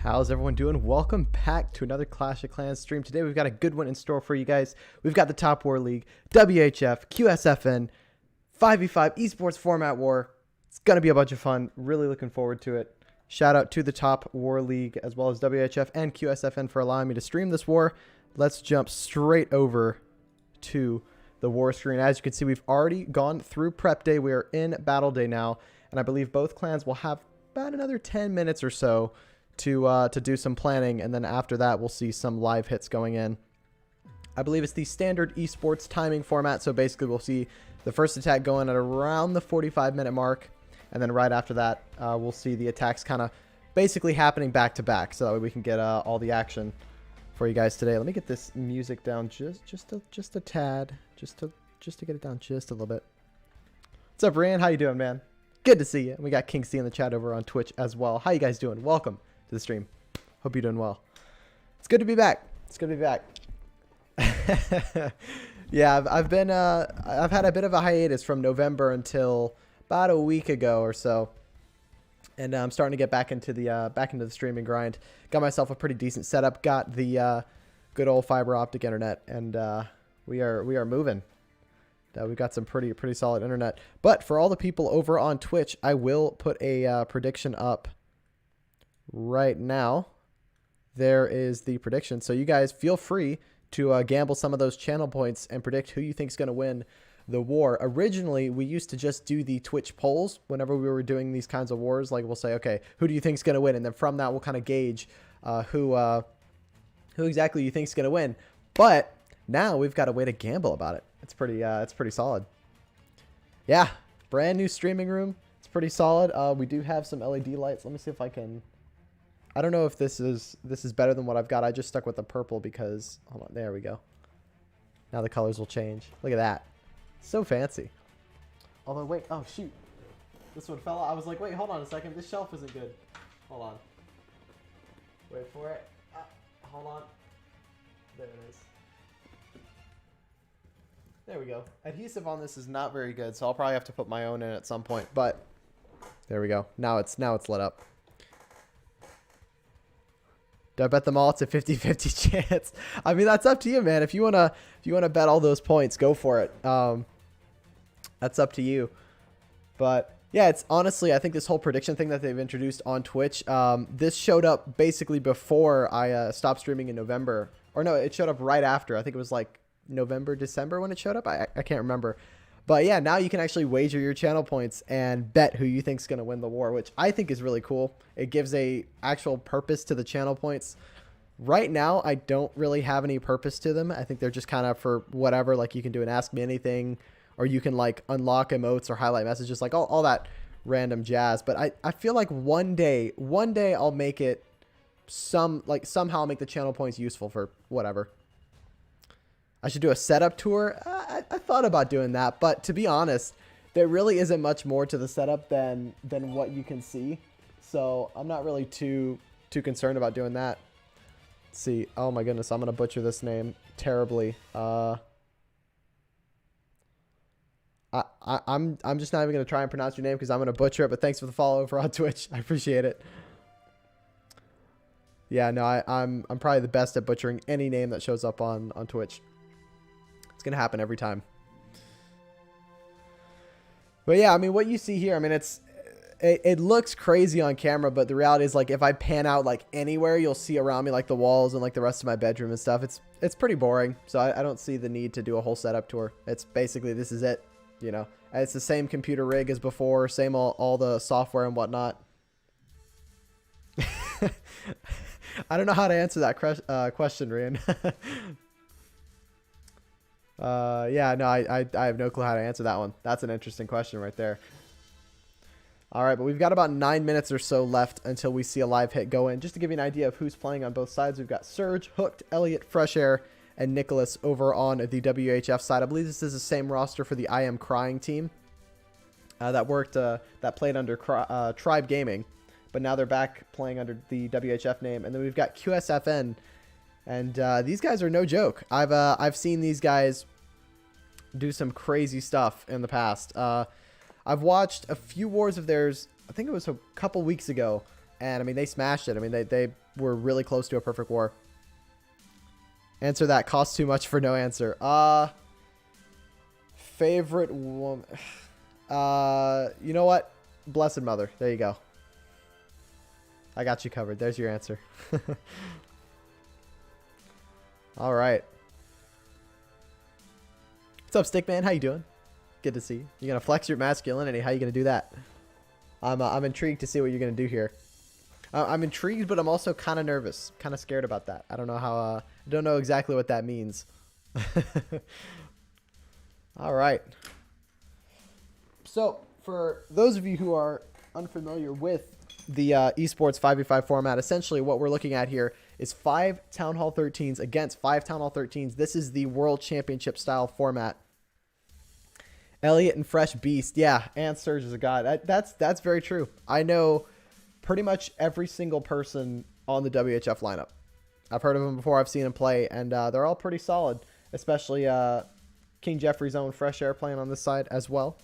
How's everyone doing? Welcome back to another Clash of Clans stream. Today we've got a good one in store for you guys. We've got the Top War League, WHF, QSFN, 5v5 esports format war. It's going to be a bunch of fun. Really looking forward to it. Shout out to the Top War League as well as WHF and QSFN for allowing me to stream this war. Let's jump straight over to the war screen. As you can see, we've already gone through prep day. We are in battle day now, and I believe both clans will have about another 10 minutes or so to do some planning, and then after that we'll see some live hits going in. I believe it's the standard esports timing format, so basically we'll see the first attack going at around the 45-minute mark, and then right after that we'll see the attacks kind of basically happening back to back, so that way we can get all the action for you guys today. Let me get this music down just a tad, just to get it down just a little bit. What's up, Ryan? How you doing, man? Good to see you. And we got King C in the chat over on Twitch as well. How you guys doing? Welcome to the stream. Hope you're doing well. It's good to be back. It's good to be back. Yeah, I've had a bit of a hiatus from November until about a week ago or so, and I'm starting to get back into the streaming grind. Got myself a pretty decent setup. Got the good old fiber optic internet, and we are moving. We've got some pretty solid internet. But for all the people over on Twitch, I will put a prediction up right now. There is the prediction, so you guys feel free to gamble some of those channel points and predict who you think is going to win the war. Originally, we used to just do the Twitch polls whenever we were doing these kinds of wars. Like, we'll say, okay, who do you think is going to win? And then from that, we'll kind of gauge who exactly you think is going to win. But now we've got a way to gamble about it. It's pretty solid. Yeah, brand new streaming room. It's pretty solid. We do have some LED lights. Let me see if I can. I don't know if this is better than what I've got. I just stuck with the purple because, hold on, there we go. Now the colors will change. Look at that. So fancy. Although, wait, oh shoot. This one fell out. I was like, wait, hold on a second. This shelf isn't good. Hold on. Wait for it. Hold on. There it is. There we go. Adhesive on this is not very good, so I'll probably have to put my own in at some point, but there we go. Now it's lit up. Do I bet them all? It's a 50-50 chance. I mean, that's up to you, man. If you wanna bet all those points, go for it. That's up to you. But yeah, it's honestly, I think this whole prediction thing that they've introduced on Twitch, this showed up basically before I stopped streaming in November. Or no, it showed up right after. I think it was like November, December when it showed up. I can't remember. But yeah, now you can actually wager your channel points and bet who you think is going to win the war, which I think is really cool. It gives a actual purpose to the channel points. Right now, I don't really have any purpose to them. I think they're just kind of for whatever. Like, you can do an Ask Me Anything, or you can like unlock emotes or highlight messages, like all that random jazz. But I feel like one day I'll make it somehow make the channel points useful for whatever. I should do a setup tour. I thought about doing that, but to be honest, there really isn't much more to the setup than what you can see. So I'm not really too concerned about doing that. Let's see. Oh my goodness, I'm gonna butcher this name terribly. I'm just not even gonna try and pronounce your name because I'm gonna butcher it. But thanks for the follow over on Twitch. I appreciate it. Yeah, no, I'm probably the best at butchering any name that shows up on Twitch. It's going to happen every time. But yeah, I mean, what you see here, I mean, it looks crazy on camera, but the reality is, like, if I pan out like anywhere, you'll see around me like the walls and like the rest of my bedroom and stuff. It's pretty boring. So I don't see the need to do a whole setup tour. It's basically, this is it, you know. And it's the same computer rig as before, same all the software and whatnot. I don't know how to answer that question, Rian. Yeah, no, I have no clue how to answer that one. That's an interesting question right there. All right, but we've got about 9 minutes or so left until we see a live hit go in. Just to give you an idea of who's playing on both sides, we've got Surge, Hooked, Elliot, Fresh Air, and Nicholas over on the WHF side. I believe this is the same roster for the I Am Crying team that played under Tribe Gaming. But now they're back playing under the WHF name. And then we've got QSFN. And these guys are no joke. I've seen these guys do some crazy stuff in the past. I've watched a few wars of theirs. I think it was a couple weeks ago. And I mean, they smashed it. I mean, they we're really close to a perfect war. Answer that. Costs too much for no answer. Favorite woman. You know what? Blessed Mother. There you go. I got you covered. There's your answer. All right. What's up, Stickman? How you doing? Good to see you. You gonna flex your masculinity? How you gonna do that? I'm intrigued to see what you're gonna do here. I'm intrigued, but I'm also kind of nervous, kind of scared about that. I don't know how. I don't know exactly what that means. All right. So for those of you who are unfamiliar with the esports 5v5 format, essentially what we're looking at here is 5 Town Hall 13s against 5 Town Hall 13s. This is the World Championship style format. Elliot and Fresh Beast. Yeah, and Surge is a god. That's very true. I know pretty much every single person on the WHF lineup. I've heard of them before. I've seen them play, and they're all pretty solid, especially King Jeffrey's own Fresh Air playing on this side as well.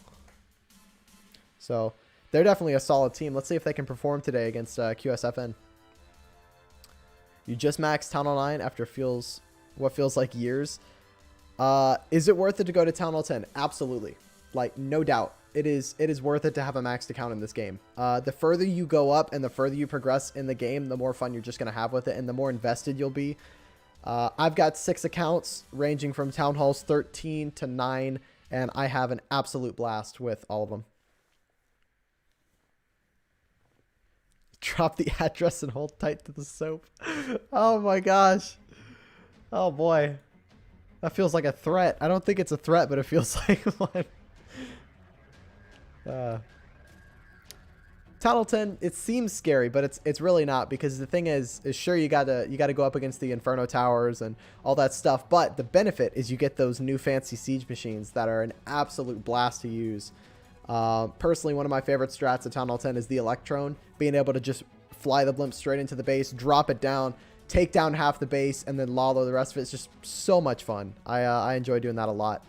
So they're definitely a solid team. Let's see if they can perform today against QSFN. You just maxed Town Hall 9 after what feels like years. Is it worth it to go to Town Hall 10? Absolutely. Like, no doubt. It is worth it to have a maxed account in this game. The further you go up and the further you progress in the game, the more fun you're just going to have with it and the more invested you'll be. I've got 6 accounts ranging from Town Halls 13 to 9, and I have an absolute blast with all of them. Drop the address and hold tight to the soap. Oh my gosh. Oh boy. That feels like a threat. I don't think it's a threat, but it feels like one. Town Hall 10, it seems scary, but it's really not, because the thing is sure you gotta go up against the Inferno Towers and all that stuff, but the benefit is you get those new fancy siege machines that are an absolute blast to use. Personally, one of my favorite strats at Town Hall 10 is the Electron, being able to just fly the blimp straight into the base, drop it down, take down half the base, and then lalo the rest of it. It's just so much fun. I enjoy doing that a lot.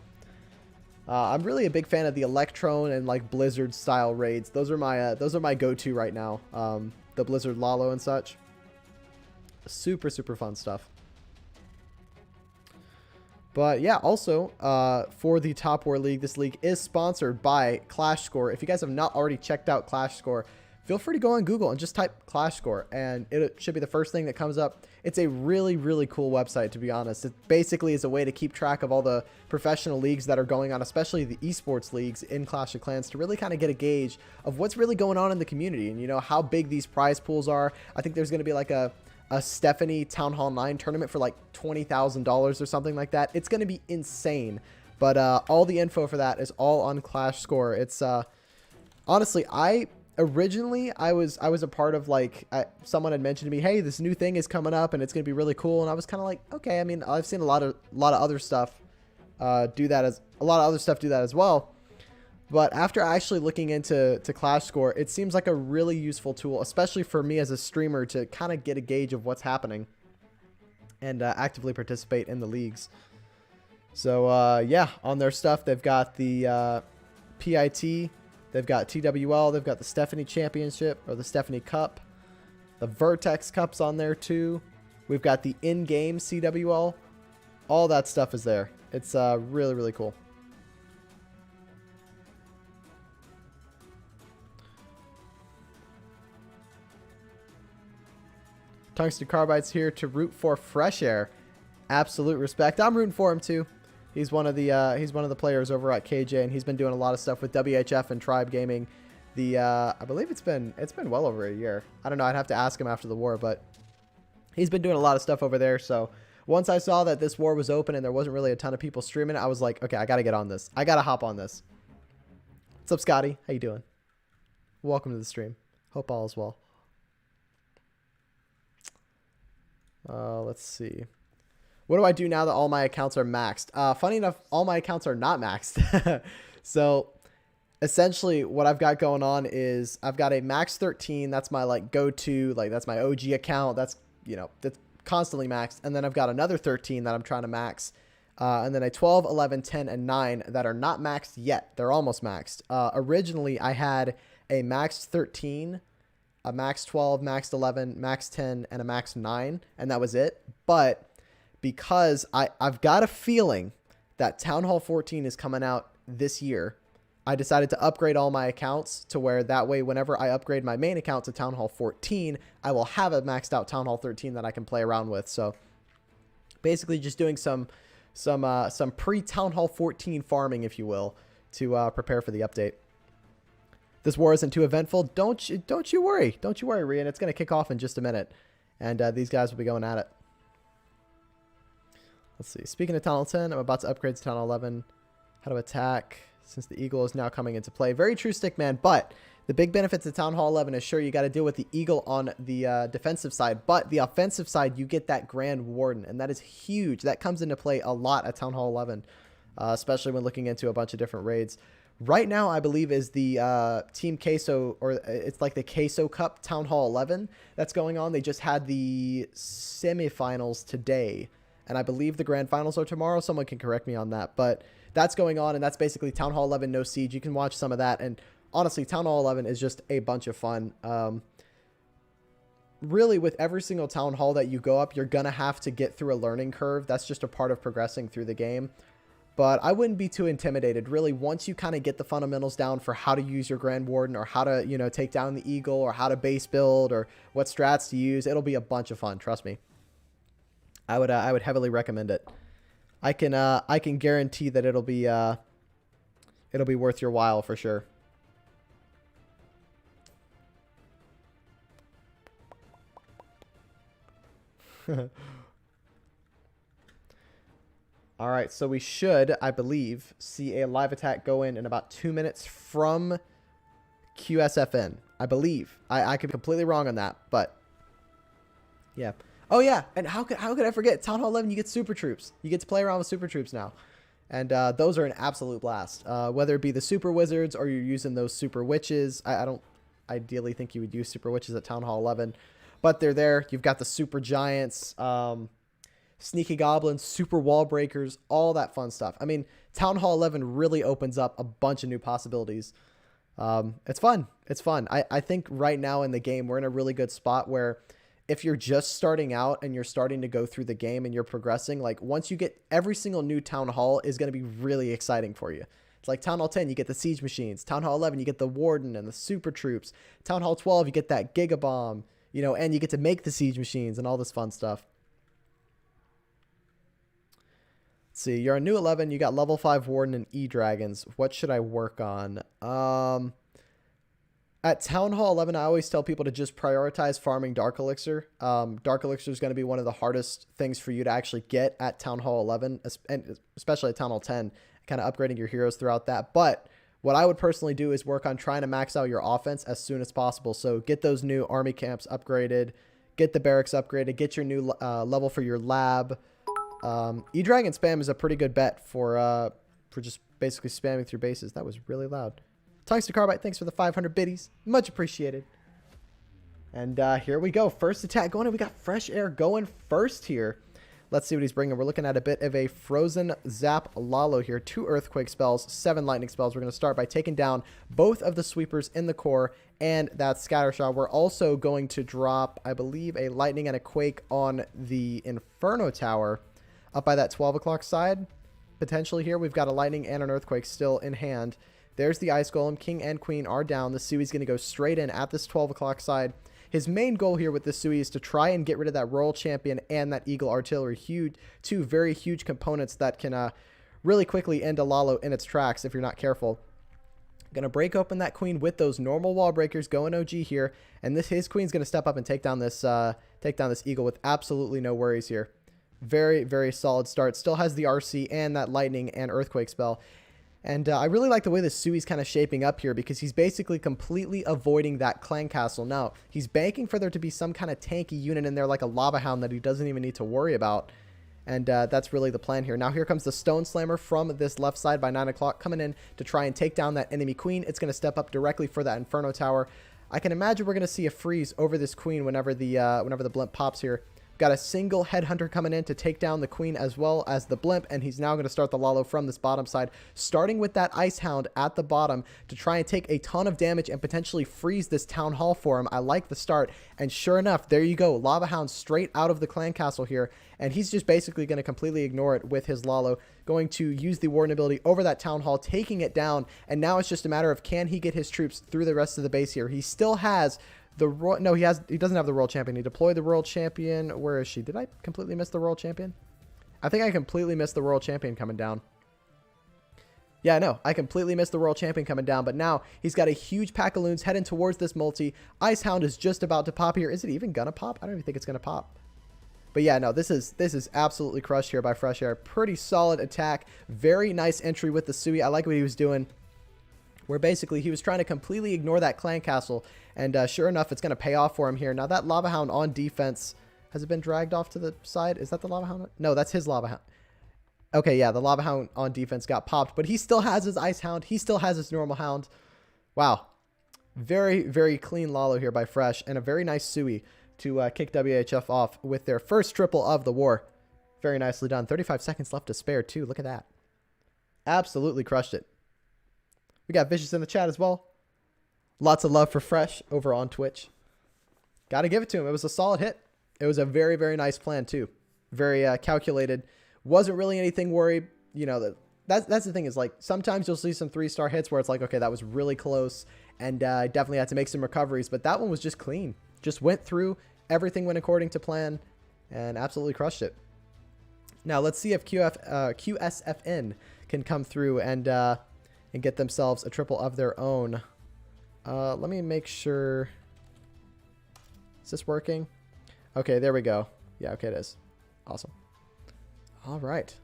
I'm really a big fan of the Electron and like Blizzard style raids. Those are my go-to right now. The Blizzard Lalo and such. Super fun stuff. But yeah, also for the Top War League, this league is sponsored by Clash Score. If you guys have not already checked out Clash Score, feel free to go on Google and just type Clash Score, and it should be the first thing that comes up. It's a really cool website, to be honest. It basically is a way to keep track of all the professional leagues that are going on, especially the esports leagues in Clash of Clans, to really kind of get a gauge of what's really going on in the community and, you know, how big these prize pools are. I think there's going to be like a Stephanie Town Hall 9 tournament for like $20,000 or something like that. It's going to be insane. But all the info for that is all on Clash Score. It's honestly, originally I was a part of, like, someone had mentioned to me, hey, this new thing is coming up and it's going to be really cool, and I was kind of like, okay. I mean, I've seen a lot of other stuff do that as well. But after actually looking into Clash Score, it seems like a really useful tool, especially for me as a streamer, to kind of get a gauge of what's happening and actively participate in the leagues. So yeah, on their stuff, they've got the PIT, they've got TWL, they've got the Stephanie Championship, or the Stephanie Cup. The Vertex Cup's on there too. We've got the in-game CWL. All that stuff is there. It's really cool. Tungsten Carbide's here to root for Fresh Air. Absolute respect. I'm rooting for him too. He's one of the players over at KJ, and he's been doing a lot of stuff with WHF and Tribe Gaming. I believe it's been well over a year. I don't know. I'd have to ask him after the war, but he's been doing a lot of stuff over there. So once I saw that this war was open and there wasn't really a ton of people streaming, I was like, okay, I got to get on this. I got to hop on this. What's up, Scotty? How you doing? Welcome to the stream. Hope all is well. Let's see. What do I do now that all my accounts are maxed? Funny enough, all my accounts are not maxed. So essentially what I've got going on is I've got a max 13. That's my like go-to, like that's my OG account. That's, you know, that's constantly maxed. And then I've got another 13 that I'm trying to max. And then a 12, 11, 10, and 9 that are not maxed yet. They're almost maxed. Originally I had a maxed 13 a max 12, max 11, max 10, and a max 9, and that was it. But because I've got a feeling that Town Hall 14 is coming out this year, I decided to upgrade all my accounts to where that way whenever I upgrade my main account to Town Hall 14, I will have a maxed out Town Hall 13 that I can play around with. So basically just doing some pre-Town Hall 14 farming, if you will, to prepare for the update. This war isn't too eventful. Don't you worry. Don't you worry, Rian. It's going to kick off in just a minute. And these guys will be going at it. Let's see. Speaking of Town Hall 10, I'm about to upgrade to Town Hall 11. How to attack, since the Eagle is now coming into play. Very true, Stickman. But the big benefit to Town Hall 11 is sure you got to deal with the Eagle on the defensive side. But the offensive side, you get that Grand Warden. And that is huge. That comes into play a lot at Town Hall 11. Especially when looking into a bunch of different raids. Right now, I believe, is the Team Queso, or it's like the Queso Cup Town Hall 11 that's going on. They just had the semifinals today. And I believe the grand finals are tomorrow. Someone can correct me on that. But that's going on, and that's basically Town Hall 11 No Siege. You can watch some of that. And honestly, Town Hall 11 is just a bunch of fun. Really, with every single Town Hall that you go up, you're going to have to get through a learning curve. That's just a part of progressing through the game. But I wouldn't be too intimidated. Really, once you kind of get the fundamentals down for how to use your Grand Warden, or how to, you know, take down the Eagle, or how to base build, or what strats to use, it'll be a bunch of fun. Trust me. I would heavily recommend it. I can guarantee that it'll be worth your while for sure. All right, so we should, I believe, see a live attack go in about 2 minutes from QSFN. I believe. I could be completely wrong on that, but yeah. Oh yeah, and how could I forget? Town Hall 11, you get Super Troops. You get to play around with Super Troops now, and those are an absolute blast. Whether it be the Super Wizards or you're using those Super Witches, I don't ideally think you would use Super Witches at Town Hall 11, but they're there. You've got the Super Giants, Sneaky Goblins, Super Wall Breakers, all that fun stuff. I mean, Town Hall 11 really opens up a bunch of new possibilities. It's fun. It's fun. I think right now in the game, we're in a really good spot where if you're just starting out and you're starting to go through the game and you're progressing, like once you get every single new Town Hall is going to be really exciting for you. It's like Town Hall 10, you get the Siege Machines. Town Hall 11, you get the Warden and the Super Troops. Town Hall 12, you get that Giga Bomb, you know, and you get to make the Siege Machines and all this fun stuff. Let's see, you're a new 11, you got level 5 Warden and E-Dragons. What should I work on? At Town Hall 11, I always tell people to just prioritize farming Dark Elixir. Dark Elixir is going to be one of the hardest things for you to actually get at Town Hall 11, and especially at Town Hall 10, kind of upgrading your heroes throughout that. But what I would personally do is work on trying to max out your offense as soon as possible. So get those new army camps upgraded, get the barracks upgraded, get your new level for your lab. E-Dragon spam is a pretty good bet for just basically spamming through bases. That was really loud. Thanks to Carbide. Thanks for the 500 biddies. Much appreciated. And here we go. First attack going in. We got Fresh Air going first here. Let's see what he's bringing. We're looking at a bit of a Frozen Zap Lalo here. 2 Earthquake spells, 7 Lightning spells. We're going to start by taking down both of the sweepers in the core and that Scatter Shot. We're also going to drop, I believe, a Lightning and a Quake on the Inferno Tower up by that 12 o'clock side. Potentially here, we've got a Lightning and an Earthquake still in hand. There's the Ice Golem. King and Queen are down. The Sui's going to go straight in at this 12 o'clock side. His main goal here with the Sui is to try and get rid of that Royal Champion and that Eagle Artillery. Two very huge components that can really quickly end a Lalo in its tracks if you're not careful. Going to break open that Queen with those normal wall breakers, going OG here. And his Queen's going to step up and take down this Eagle with absolutely no worries here. Very, very solid start. Still has the RC and that Lightning and Earthquake spell. And I really like the way the Sui's kind of shaping up here because he's basically completely avoiding that Clan Castle. Now, he's banking for there to be some kind of tanky unit in there like a Lava Hound that he doesn't even need to worry about. And that's really the plan here. Now, here comes the Stone Slammer from this left side by 9 o'clock coming in to try and take down that enemy Queen. It's going to step up directly for that Inferno Tower. I can imagine we're going to see a freeze over this Queen whenever the blimp pops here. Got a single headhunter coming in to take down the queen as well as the blimp, and he's now going to start the Lalo from this bottom side, starting with that Ice Hound at the bottom to try and take a ton of damage and potentially freeze this Town Hall for him. I like the start, and sure enough, there you go. Lava Hound straight out of the clan castle here, and he's just basically going to completely ignore it with his Lalo, going to use the Warden ability over that Town Hall, taking it down, and now it's just a matter of can he get his troops through the rest of the base here. He still has the he doesn't have the World Champion. He deployed the World Champion. Where is she? Did I completely miss the World Champion? I think I completely missed the World Champion coming down. Yeah, no, I completely missed the World Champion coming down, but now he's got a huge pack of loons heading towards this multi. Ice Hound is just about to pop here. Is it even gonna pop? I don't even think it's gonna pop. But yeah, no, this is absolutely crushed here by Fresh Air. Pretty solid attack. Very nice entry with the Sui. I like what he was doing, where basically he was trying to completely ignore that clan castle, and sure enough, it's going to pay off for him here. Now that Lava Hound on defense, has it been dragged off to the side? Is that the Lava Hound? No, that's his Lava Hound. Okay, yeah, the Lava Hound on defense got popped, but he still has his Ice Hound. He still has his normal Hound. Wow. Very, very clean Lalo here by Fresh, and a very nice Sui to kick WHF off with their first triple of the war. Very nicely done. 35 seconds left to spare, too. Look at that. Absolutely crushed it. We got Vicious in the chat as well. Lots of love for Fresh over on Twitch. Got to give it to him. It was a solid hit. It was a very, very nice plan, too. Very calculated. Wasn't really anything worried. You know, that's the thing is, like, sometimes you'll see some 3-star hits where it's like, okay, that was really close, and I definitely had to make some recoveries. But that one was just clean. Just went through. Everything went according to plan and absolutely crushed it. Now, let's see if QSFN can come through and get themselves a triple of their own. Let me make sure. Is this working? Okay, there we go. Yeah, okay, it is. Awesome. All right.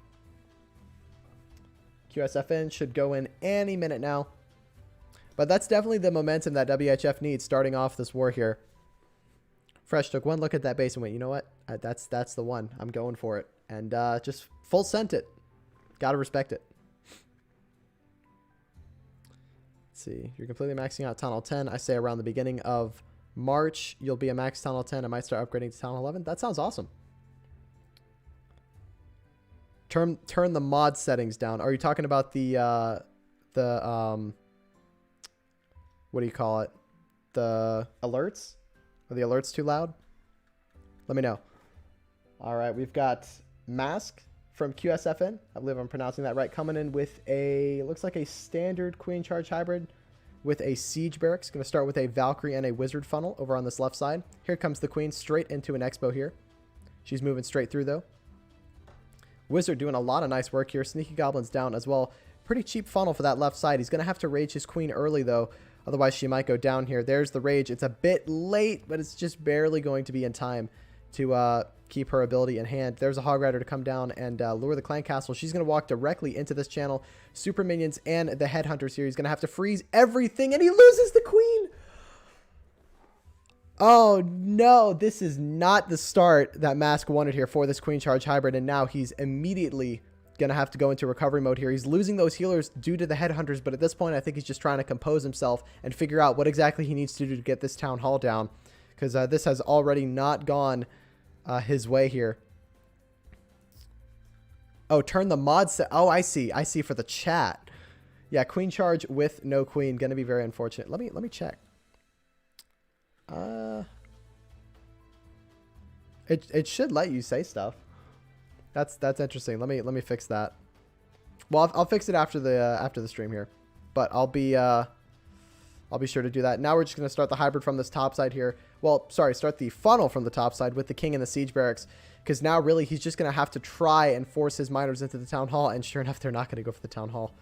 QSFN should go in any minute now. But that's definitely the momentum that WHF needs starting off this war here. Fresh took one look at that base and went, you know what? That's the one. I'm going for it. And just full sent it. Gotta respect it. See, you're completely maxing out Tunnel 10. I say around the beginning of March, you'll be a max Tunnel 10. I might start upgrading to Tunnel 11. That sounds awesome. Turn the mod settings down. Are you talking about the what do you call it? The alerts? Are the alerts too loud? Let me know. All right, we've got Mask from QSFN. I believe I'm pronouncing that right. Coming in with a, looks like a standard Queen Charge hybrid with a Siege Barracks. Going to start with a Valkyrie and a Wizard funnel over on this left side. Here comes the Queen straight into an Expo here. She's moving straight through though. Wizard doing a lot of nice work here. Sneaky Goblins down as well. Pretty cheap funnel for that left side. He's going to have to rage his Queen early though. Otherwise she might go down here. There's the rage. It's a bit late, but it's just barely going to be in time to keep her ability in hand. There's a Hog Rider to come down and lure the Clan Castle. She's going to walk directly into this channel. Super Minions and the Headhunters here. He's going to have to freeze everything, and he loses the Queen. Oh, no. This is not the start that Mask wanted here for this Queen Charge hybrid, and now he's immediately going to have to go into recovery mode here. He's losing those healers due to the Headhunters, but at this point, I think he's just trying to compose himself and figure out what exactly he needs to do to get this Town Hall down, because this has already not gone his way here. Oh, turn the mod set. Oh, I see. I see for the chat. Yeah, Queen Charge with no Queen. Going to be very unfortunate. Let me check. It should let you say stuff. That's interesting. Let me fix that. Well, I'll fix it after the stream here, but I'll be sure to do that. Now we're just going to start the hybrid from this top side here. Well, sorry, start the funnel from the top side with the King and the Siege Barracks, because now really he's just going to have to try and force his miners into the Town Hall, and sure enough, they're not going to go for the Town Hall.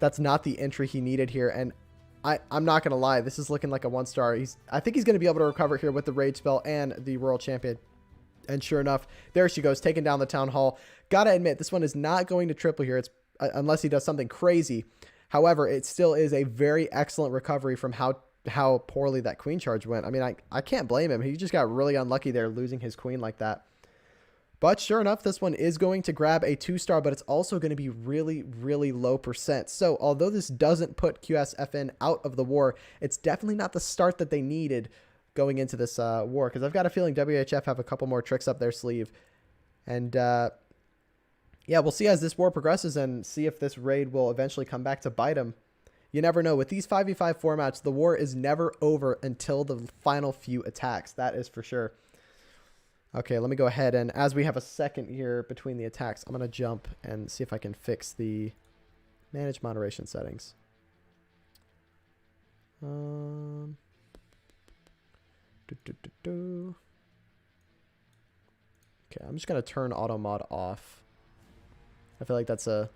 That's not the entry he needed here, and I'm not going to lie, this is looking like a 1-star. I think he's going to be able to recover here with the Rage Spell and the World Champion. And sure enough, there she goes, taking down the Town Hall. Gotta admit, this one is not going to triple here, unless he does something crazy. However, it still is a very excellent recovery from how poorly that Queen Charge went. I mean, I can't blame him. He just got really unlucky there, losing his Queen like that. But sure enough, this one is going to grab a 2-star, but it's also going to be really, really low percent. So although this doesn't put QSFN out of the war, it's definitely not the start that they needed going into this war, because I've got a feeling WHF have a couple more tricks up their sleeve. And yeah, we'll see as this war progresses and see if this raid will eventually come back to bite them. You never know. With these 5v5 formats, the war is never over until the final few attacks. That is for sure. Okay, let me go ahead, and as we have a second here between the attacks, I'm going to jump and see if I can fix the manage moderation settings. Okay, I'm just going to turn auto mod off. I feel like that's a...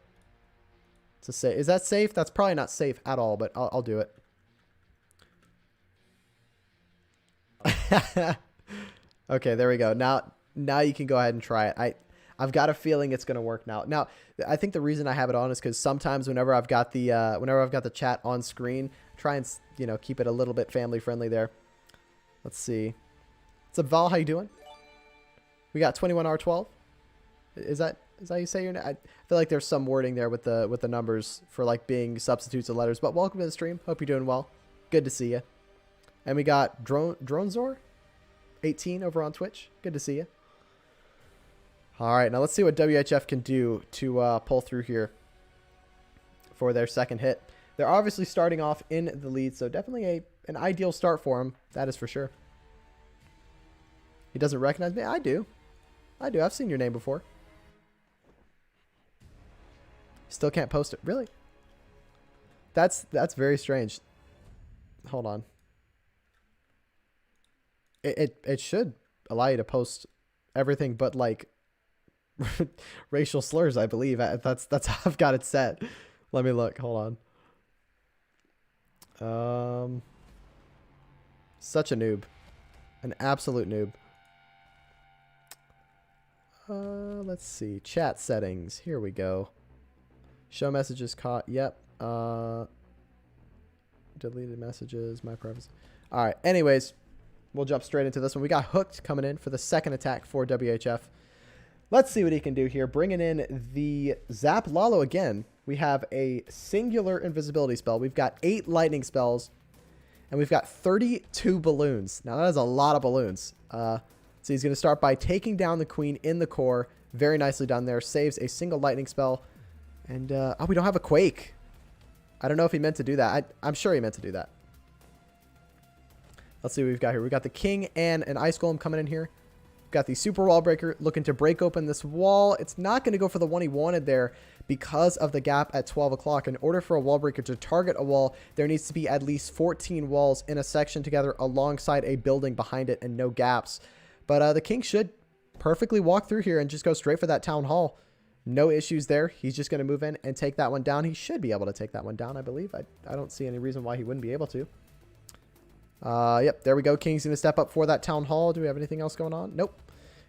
It's a safe. Is that safe? That's probably not safe at all, but I'll do it. Okay, there we go. Now you can go ahead and try it. I've got a feeling it's gonna work now. Now, I think the reason I have it on is because sometimes whenever I've got the chat on screen, try and keep it a little bit family friendly there. Let's see. What's up, Val? How you doing? We got 21R12. Is that how you say your name? I feel like there's some wording there with the numbers for like being substitutes of letters. But welcome to the stream. Hope you're doing well. Good to see you. And we got Dronezor 18 over on Twitch. Good to see you. All right, now let's see what WHF can do to pull through here for their second hit. They're obviously starting off in the lead, so definitely an ideal start for him. That is for sure. He doesn't recognize me. I do. I've seen your name before. Still can't post it. Really? That's very strange. Hold on. It should allow you to post everything but like racial slurs, I believe. That's how I've got it set. Let me look. Hold on. Such a noob. An absolute noob. Let's see. Chat settings. Here we go. Show messages caught. Yep. Deleted messages. My privacy. All right. Anyways, we'll jump straight into this one. We got Hooked coming in for the second attack for WHF. Let's see what he can do here. Bringing in the Zap Lalo again. We have a singular invisibility spell. We've got 8 lightning spells. And we've got 32 balloons. Now, that is a lot of balloons. So he's going to start by taking down the queen in the core. Very nicely done there. Saves a single lightning spell. And, oh, we don't have a Quake. I don't know if he meant to do that. I'm sure he meant to do that. Let's see what we've got here. We've got the King and an Ice Golem coming in here. We've got the Super Wall Breaker looking to break open this wall. It's not going to go for the one he wanted there because of the gap at 12 o'clock. In order for a Wall Breaker to target a wall, there needs to be at least 14 walls in a section together alongside a building behind it and no gaps. But the King should perfectly walk through here and just go straight for that Town Hall. No issues there. He's just going to move in and take that one down. He should be able to take that one down, I believe. I don't see any reason why he wouldn't be able to. Yep, there we go. King's going to step up for that Town Hall. Do we have anything else going on? Nope.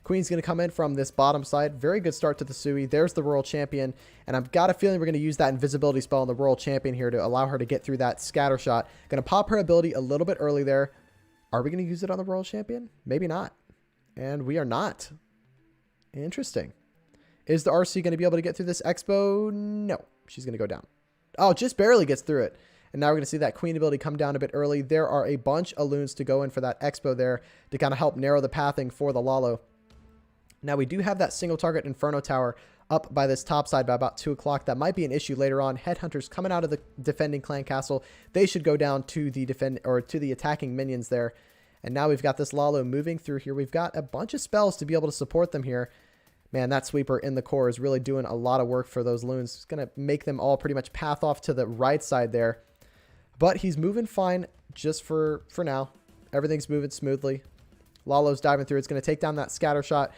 Queen's going to come in from this bottom side. Very good start to the Sui. There's the Royal Champion. And I've got a feeling we're going to use that invisibility spell on the Royal Champion here to allow her to get through that scatter shot. Going to pop her ability a little bit early there. Are we going to use it on the Royal Champion? Maybe not. And we are not. Interesting. Is the RC going to be able to get through this Expo? No. She's going to go down. Oh, just barely gets through it. And now we're going to see that Queen ability come down a bit early. There are a bunch of loons to go in for that Expo there to kind of help narrow the pathing for the Lalo. Now we do have that single target Inferno Tower up by this top side by about 2 o'clock. That might be an issue later on. Headhunters coming out of the defending clan castle. They should go down to the to the attacking minions there. And now we've got this Lalo moving through here. We've got a bunch of spells to be able to support them here. Man, that sweeper in the core is really doing a lot of work for those loons. It's going to make them all pretty much path off to the right side there. But he's moving fine just for now. Everything's moving smoothly. Lalo's diving through. It's going to take down that scatter shot.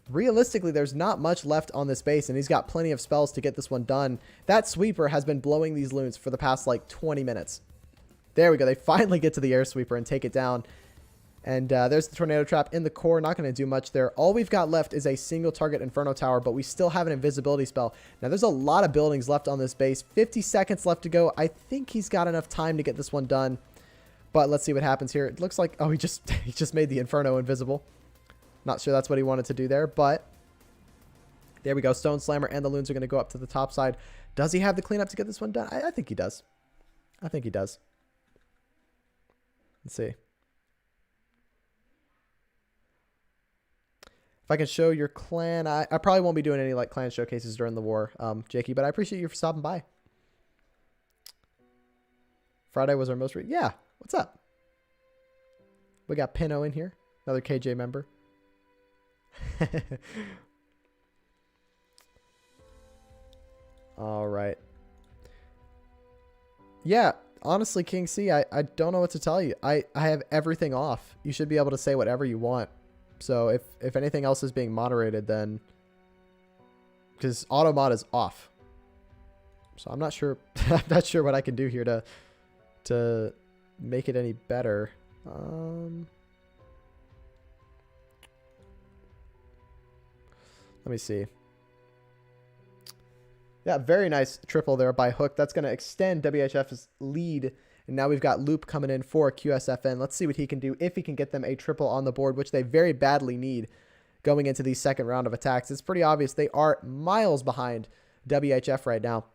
Realistically, there's not much left on this base, and he's got plenty of spells to get this one done. That sweeper has been blowing these loons for the past, like, 20 minutes. There we go. They finally get to the air sweeper and take it down. And there's the tornado trap in the core. Not going to do much there. All we've got left is a single target Inferno Tower, but we still have an invisibility spell. Now, there's a lot of buildings left on this base. 50 seconds left to go. I think he's got enough time to get this one done. But let's see what happens here. It looks like, oh, he just made the Inferno invisible. Not sure that's what he wanted to do there, but there we go. Stone Slammer and the loons are going to go up to the top side. Does he have the cleanup to get this one done? I think he does. I think he does. Let's see. If I can show your clan, I probably won't be doing any like clan showcases during the war, Jakey, but I appreciate you for stopping by. Friday was our most yeah. What's up? We got Pino in here, another KJ member. All right. Yeah, honestly, King C, I don't know what to tell you. I have everything off. You should be able to say whatever you want. So if anything else is being moderated, then because auto mod is off. So I'm not sure. I'm not sure what I can do here to make it any better. Let me see. Yeah, very nice triple there by Hook. That's going to extend WHF's lead. And now we've got Loop coming in for QSFN. Let's see what he can do if he can get them a triple on the board, which they very badly need going into the second round of attacks. It's pretty obvious they are miles behind WHF right now.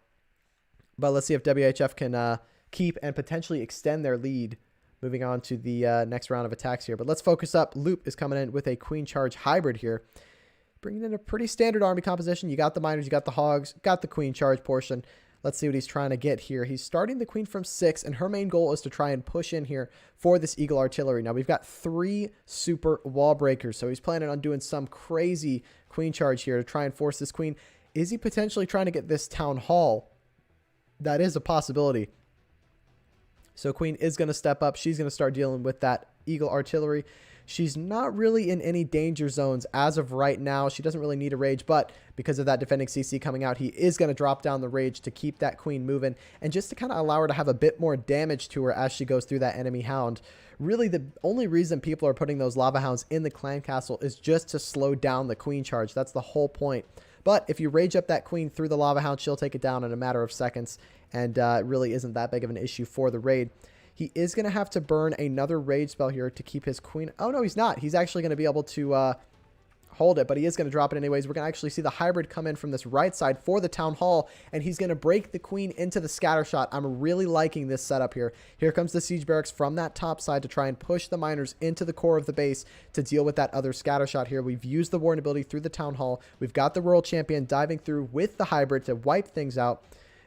But let's see if WHF can keep and potentially extend their lead moving on to the next round of attacks here. But let's focus up. Loop is coming in with a Queen Charge hybrid here, bringing in a pretty standard army composition. You got the miners, you got the hogs, got the Queen Charge portion. Let's see what he's trying to get here. He's starting the Queen from 6, and her main goal is to try and push in here for this Eagle Artillery. Now, we've got 3 super wall breakers, so he's planning on doing some crazy Queen Charge here to try and force this Queen. Is he potentially trying to get this Town Hall? That is a possibility. So Queen is going to step up. She's going to start dealing with that Eagle Artillery. She's not really in any danger zones as of right now. She doesn't really need a rage, but because of that defending CC coming out, he is going to drop down the rage to keep that Queen moving and just to kind of allow her to have a bit more damage to her as she goes through that enemy hound. Really, the only reason people are putting those lava hounds in the clan castle is just to slow down the Queen Charge. That's the whole point. But if you rage up that Queen through the lava hound, she'll take it down in a matter of seconds, and it really isn't that big of an issue for the raid. He is going to have to burn another rage spell here to keep his Queen. Oh, no, he's not. He's actually going to be able to hold it, but he is going to drop it anyways. We're going to actually see the hybrid come in from this right side for the Town Hall, and he's going to break the Queen into the scatter shot. I'm really liking this setup here. Here comes the Siege Barracks from that top side to try and push the miners into the core of the base to deal with that other scatter shot here. We've used the Warren ability through the Town Hall. We've got the Royal Champion diving through with the hybrid to wipe things out.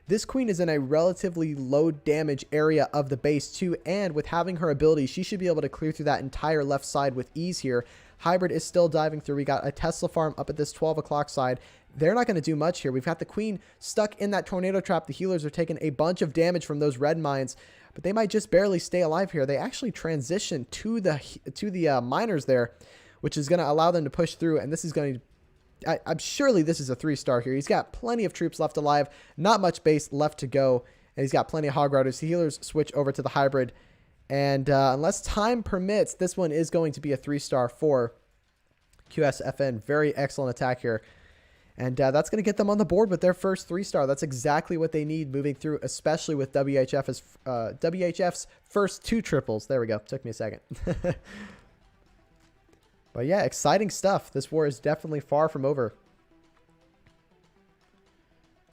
This Queen is in a relatively low damage area of the base too, and with having her ability, she should be able to clear through that entire left side with ease here. Hybrid is still diving through. We got a Tesla farm up at this 12 o'clock side. They're not going to do much here. We've got the Queen stuck in that tornado trap. The healers are taking a bunch of damage from those red mines, but they might just barely stay alive here. They actually transition to the miners there, which is going to allow them to push through, and this is going to I'm surely this is a 3-star here. He's got plenty of troops left alive, not much base left to go, and he's got plenty of hog riders. The healers switch over to the hybrid, and unless time permits, this one is going to be a 3-star for QSFN. Very excellent attack here, and that's going to get them on the board with their first 3-star. That's exactly what they need moving through, especially with WHF's first 2 triples. There we go. Took me a second. But yeah, exciting stuff. This war is definitely far from over.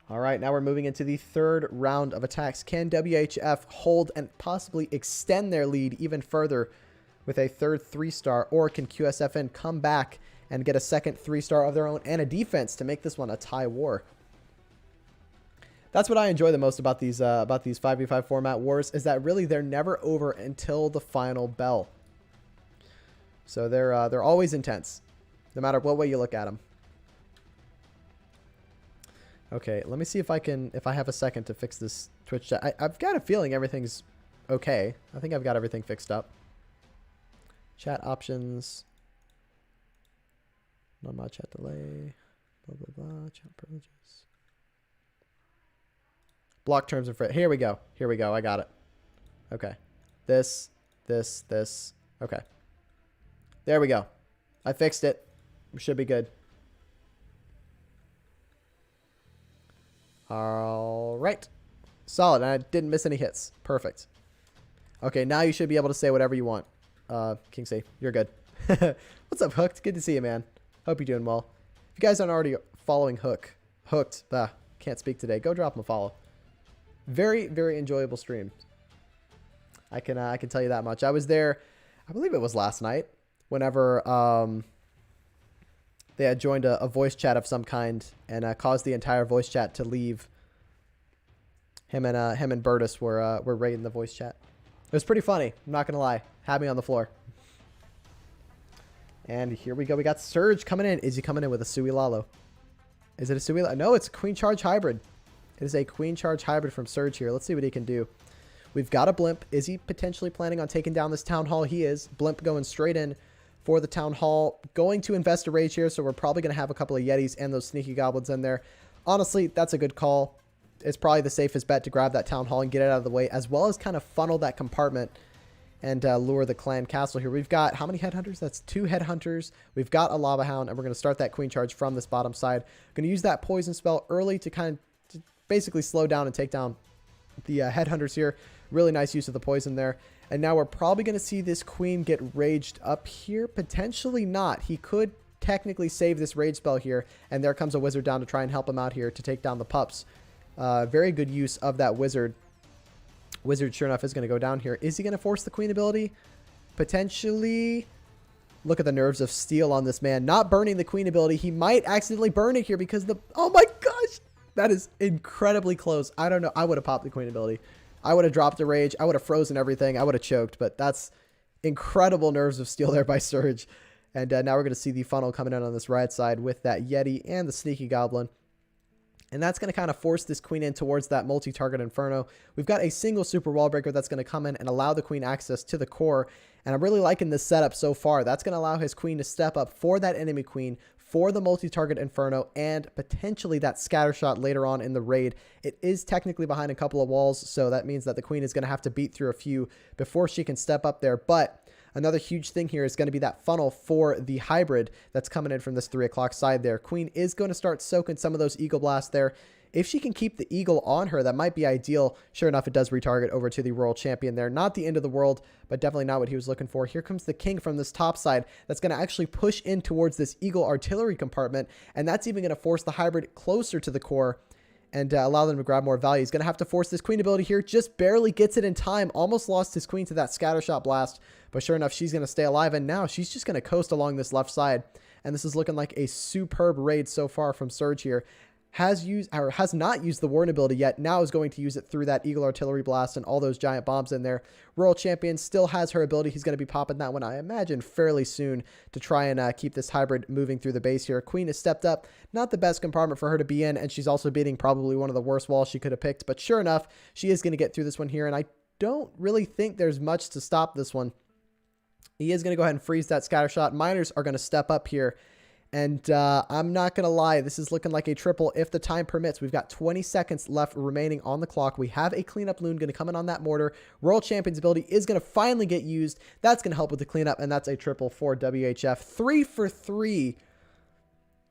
All right, now we're moving into the third round of attacks. Can WHF hold and possibly extend their lead even further with a third 3-star? Or can QSFN come back and get a second 3-star of their own and a defense to make this one a tie war? That's what I enjoy the most about these 5v5 format wars, is that really they're never over until the final bell. So they're always intense, no matter what way you look at them. Okay, let me see if I have a second to fix this Twitch chat. I've got a feeling everything's okay. I think I've got everything fixed up. Chat options. Non-mod chat delay. Blah, blah, blah. Chat privileges. Block terms and here we go. Here we go. I got it. Okay. This. Okay. There we go. I fixed it. We should be good. All right. Solid. And I didn't miss any hits. Perfect. Okay, now you should be able to say whatever you want. King C, you're good. What's up, Hooked? Good to see you, man. Hope you're doing well. If you guys aren't already following Hooked, can't speak today, go drop him a follow. Very, very enjoyable stream. I can tell you that much. I was there, I believe it was last night. Whenever they had joined a voice chat of some kind and caused the entire voice chat to leave. Him and Burtis were raiding the voice chat. It was pretty funny. I'm not gonna lie. Had me on the floor. And here we go. We got Surge coming in. Is he coming in with a Suilalo? Is it a Suilalo? No, it's a Queen Charge Hybrid. It is a Queen Charge Hybrid from Surge here. Let's see what he can do. We've got a Blimp. Is he potentially planning on taking down this Town Hall? He is. Blimp going straight in for the Town Hall. Going to invest a Rage here, so we're probably going to have a couple of Yetis and those Sneaky Goblins in there. Honestly, that's a good call. It's probably the safest bet to grab that Town Hall and get it out of the way, as well as kind of funnel that compartment and lure the Clan Castle here. We've got how many Headhunters? That's 2 Headhunters. We've got a Lava Hound, and we're going to start that Queen Charge from this bottom side. Going to use that Poison Spell early to kind of basically slow down and take down the Headhunters here. Really nice use of the poison there. And now we're probably going to see this Queen get raged up here. Potentially not. He could technically save this rage spell here, and there comes a Wizard down to try and help him out here to take down the pups. Very good use of that Wizard. Wizard, sure enough, is going to go down here. Is he going to force the Queen ability? Potentially. Look at the nerves of steel on this man. Not burning the Queen ability. He might accidentally burn it here because the... Oh my gosh! That is incredibly close. I don't know. I would have popped the Queen ability. I would have dropped a Rage. I would have frozen everything. I would have choked. But that's incredible nerves of steel there by Surge. And now we're going to see the funnel coming in on this right side with that Yeti and the Sneaky Goblin. And that's going to kind of force this Queen in towards that multi-target Inferno. We've got a single Super Wall Breaker that's going to come in and allow the Queen access to the core. And I'm really liking this setup so far. That's going to allow his Queen to step up for that enemy Queen, for the multi-target Inferno, and potentially that scatter shot later on in the raid. It is technically behind a couple of walls, so that means that the Queen is going to have to beat through a few before she can step up there. But another huge thing here is going to be that funnel for the hybrid that's coming in from this 3 o'clock side there. Queen is going to start soaking some of those Eagle Blasts there. If she can keep the Eagle on her, that might be ideal. Sure enough, it does retarget over to the Royal Champion there. Not the end of the world, but definitely not what he was looking for. Here comes the King from this top side that's going to actually push in towards this Eagle artillery compartment, and that's even going to force the hybrid closer to the core and allow them to grab more value. He's going to have to force this Queen ability here. Just barely gets it in time. Almost lost his Queen to that Scattershot Blast, but sure enough, she's going to stay alive, and now she's just going to coast along this left side. And this is looking like a superb raid so far from Surge here. Has not used the Warden ability yet. Now is going to use it through that Eagle Artillery Blast and all those giant bombs in there. Royal Champion still has her ability. He's going to be popping that one, I imagine, fairly soon to try and keep this hybrid moving through the base here. Queen has stepped up. Not the best compartment for her to be in, and she's also beating probably one of the worst walls she could have picked. But sure enough, she is going to get through this one here, and I don't really think there's much to stop this one. He is going to go ahead and freeze that Scattershot. Miners are going to step up here. And I'm not going to lie, this is looking like a triple if the time permits. We've got 20 seconds left remaining on the clock. We have a cleanup loon going to come in on that mortar. Royal Champion's ability is going to finally get used. That's going to help with the cleanup, and that's a triple for WHF. 3 for 3.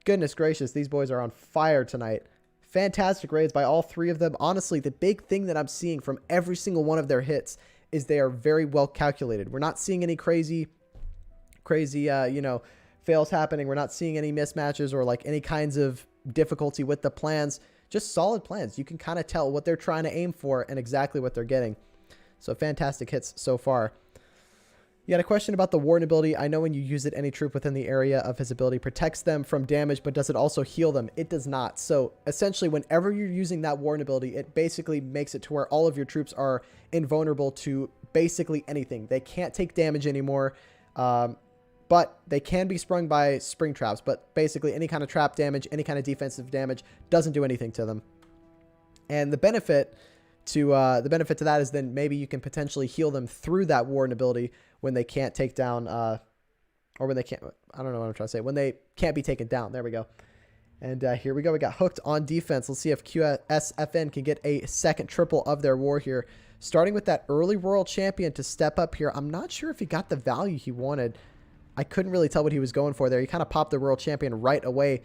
Goodness gracious, these boys are on fire tonight. Fantastic raids by all 3 of them. Honestly, the big thing that I'm seeing from every single one of their hits is they are very well calculated. We're not seeing any crazy, fails happening. We're not seeing any mismatches or like any kinds of difficulty with the plans. Just solid plans. You can kind of tell what they're trying to aim for and exactly what they're getting. So fantastic hits so far. You got a question about the Warden ability. I know when you use it, any troop within the area of his ability protects them from damage, but does it also heal them? It does not. So essentially, whenever you're using that Warden ability, it basically makes it to where all of your troops are invulnerable to basically anything. They can't take damage anymore. But they can be sprung by spring traps. But basically, any kind of trap damage, any kind of defensive damage doesn't do anything to them. And the benefit to that is then maybe you can potentially heal them through that Warden ability when they can't take down, or when they can't. I don't know what I'm trying to say. When they can't be taken down. There we go. And here we go. We got hooked on defense. Let's see if QSFN can get a second triple of their war here. Starting with that early Royal Champion to step up here. I'm not sure if he got the value he wanted. I couldn't really tell what he was going for there. He kind of popped the Royal Champion right away.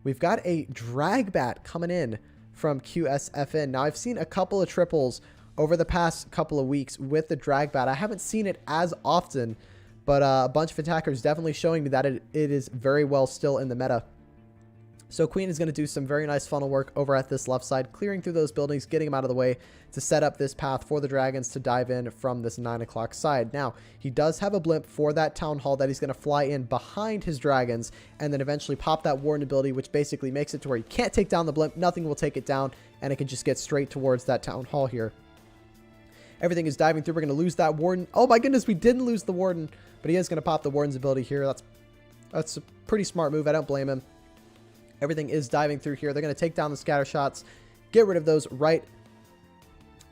We've got a Drag Bat coming in from QSFN. Now, I've seen a couple of triples over the past couple of weeks with the Drag Bat. I haven't seen it as often, but a bunch of attackers definitely showing me that it is very well still in the meta. So Queen is going to do some very nice funnel work over at this left side, clearing through those buildings, getting them out of the way to set up this path for the dragons to dive in from this 9 o'clock side. Now, he does have a blimp for that town hall that he's going to fly in behind his dragons and then eventually pop that warden ability, which basically makes it to where you can't take down the blimp, nothing will take it down, and it can just get straight towards that town hall here. Everything is diving through. We're going to lose that warden. Oh my goodness, we didn't lose the warden, but he is going to pop the warden's ability here. That's a pretty smart move. I don't blame him. Everything is diving through here. They're going to take down the scatter shots, get rid of those right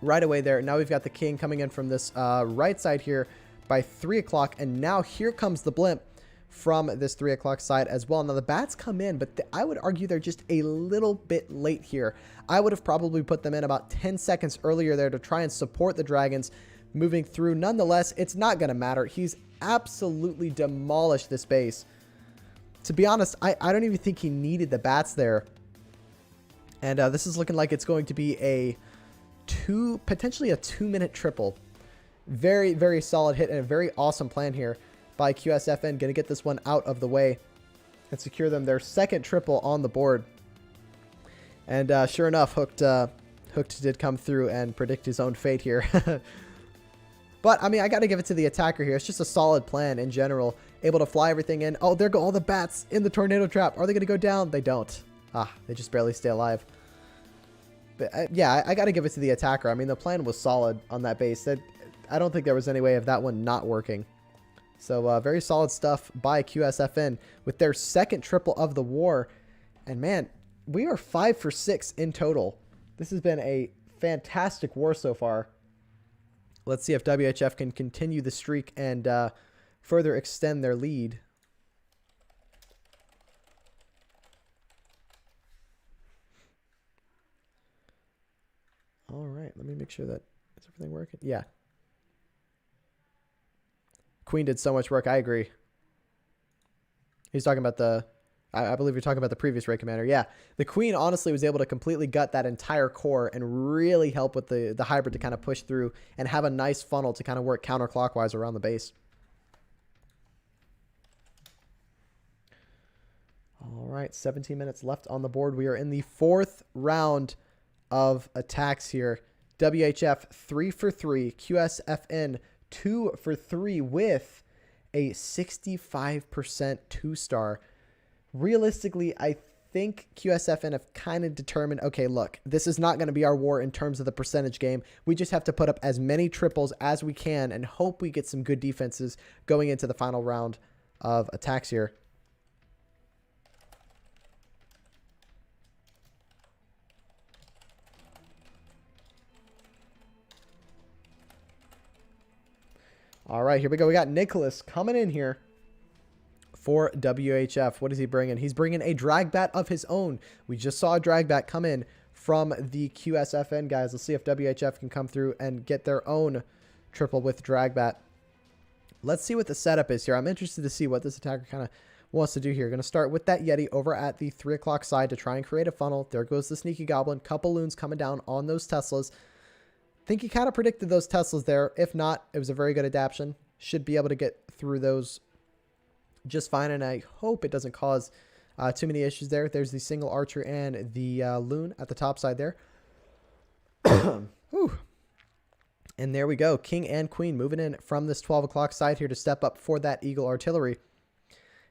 away there. Now we've got the king coming in from this right side here by 3 o'clock. And now here comes the blimp from this 3 o'clock side as well. Now the bats come in, but I would argue they're just a little bit late here. I would have probably put them in about 10 seconds earlier there to try and support the dragons moving through. Nonetheless, it's not going to matter. He's absolutely demolished this base. To be honest, I don't even think he needed the bats there. And this is looking like it's going to be potentially a 2-minute triple. Very, very solid hit and a very awesome plan here by QSFN. Going to get this one out of the way and secure them their second triple on the board. And sure enough, Hooked did come through and predict his own fate here. But, I mean, I got to give it to the attacker here. It's just a solid plan in general. Able to fly everything in. Oh, there go all the bats in the tornado trap. Are they going to go down? They don't. They just barely stay alive. But, yeah, I got to give it to the attacker. I mean, the plan was solid on that base. I don't think there was any way of that one not working. So, very solid stuff by QSFN with their second triple of the war. And, man, we are 5 for 6 in total. This has been a fantastic war so far. Let's see if WHF can continue the streak and further extend their lead. All right, let me make sure that is everything working. Yeah. Queen did so much work. I agree. He's talking about I believe you're talking about the previous raid commander. Yeah, the Queen honestly was able to completely gut that entire core and really help with the hybrid to kind of push through and have a nice funnel to kind of work counterclockwise around the base. All right, 17 minutes left on the board. We are in the 4th round of attacks here. WHF 3 for 3, QSFN 2 for 3 with a 65% 2-star. Realistically, I think QSFN have kind of determined, okay, look, this is not going to be our war in terms of the percentage game. We just have to put up as many triples as we can and hope we get some good defenses going into the final round of attacks here. All right, here we go. We got Nicholas coming in here for WHF. What is he bringing? He's bringing a drag bat of his own. We just saw a drag bat come in from the QSFN guys. Let's see if WHF can come through and get their own triple with drag bat. Let's see what the setup is here. I'm interested to see what this attacker kind of wants to do here. Going to start with that Yeti over at the 3 o'clock side to try and create a funnel. There goes the sneaky goblin. Couple loons coming down on those Teslas. Think he kind of predicted those Teslas there. If not, it was a very good adaptation. Should be able to get through those just fine, and I hope it doesn't cause too many issues there. There's the single archer and the loon at the top side there. Whew. And there we go. King and queen moving in from this 12 o'clock side here to step up for that eagle artillery.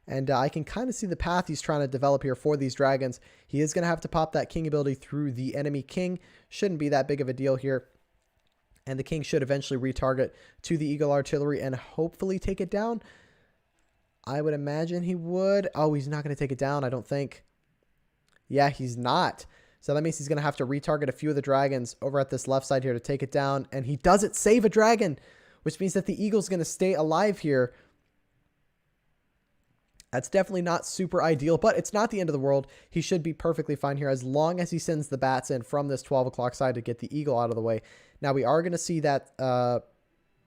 And I can kind of see the path he's trying to develop here for these dragons. He is going to have to pop that king ability through the enemy king. Shouldn't be that big of a deal here. And the king should eventually retarget to the eagle artillery and hopefully take it down. I would imagine he would. Oh, he's not going to take it down, I don't think. Yeah, he's not. So that means he's going to have to retarget a few of the dragons over at this left side here to take it down. And he doesn't save a dragon, which means that the eagle's going to stay alive here. That's definitely not super ideal, but it's not the end of the world. He should be perfectly fine here as long as he sends the bats in from this 12 o'clock side to get the eagle out of the way. Now, we are going to see that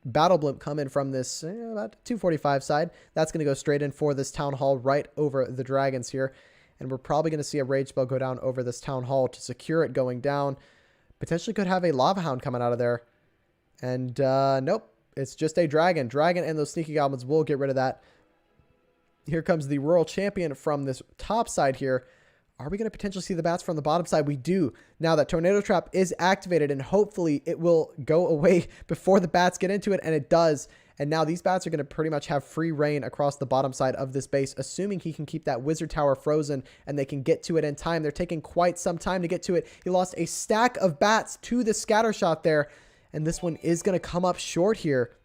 battle blimp come in from this about 245 side. That's going to go straight in for this town hall right over the dragons here. And we're probably going to see a rage spell go down over this town hall to secure it going down. Potentially could have a lava hound coming out of there. And nope, it's just a dragon. Dragon and those sneaky goblins will get rid of that. Here comes the rural champion from this top side here Are we going to potentially see the bats from the bottom side? We do. Now that Tornado Trap is activated, and hopefully it will go away before the bats get into it, and it does. And now these bats are going to pretty much have free reign across the bottom side of this base, assuming he can keep that Wizard Tower frozen and they can get to it in time. They're taking quite some time to get to it. He lost a stack of bats to the scatter shot there, and this one is going to come up short here.